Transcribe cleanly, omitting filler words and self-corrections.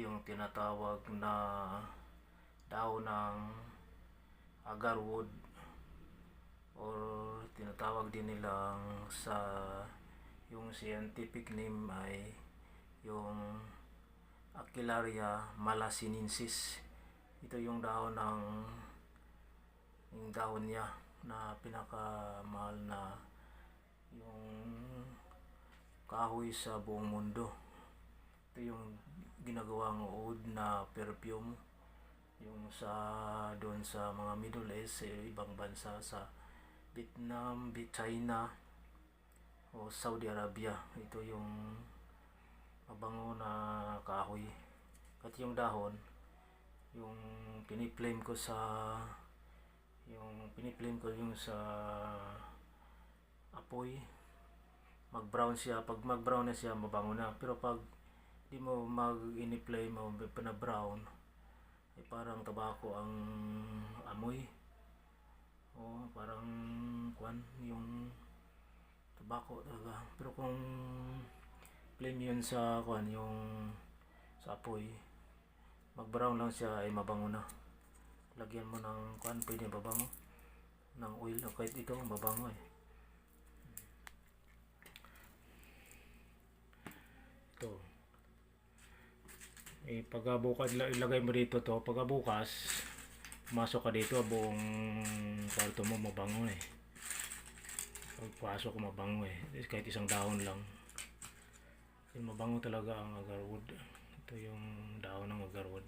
yung tinatawag na daon ng agarwood, or tinatawag din nilang sa yung scientific name ay yung Armillaria malasinensis. Ito yung dahon niya na pinakamahal na yung kahoy sa buong mundo. Ito yung ginagawang oud na perfume yung doon sa mga Middle East, sa ibang bansa, sa Vietnam, China o Saudi Arabia. Ito yung mabango na kahoy. At yung dahon, yung piniflame ko yung sa apoy, mag-brown siya. Pag mag-brown na siya, mabango na. Pero pag di mo mag-ini-flame o pina-brown, ay parang tabako ang amoy. O parang yung tabako talaga. Pero kung flame yun sa yung sa apoy, mag-brown lang siya, ay mabango na. Lagyan mo ng pwede mabango ng oil, o kahit ito mabango ito. Pagkabukas ilagay mo dito to, pagkabukas masok ka dito, buong kwarto mo mabango pagpasok ko mabango kahit isang dahon lang. Mabango talaga ang agarwood. Ito yung dahon ng agarwood.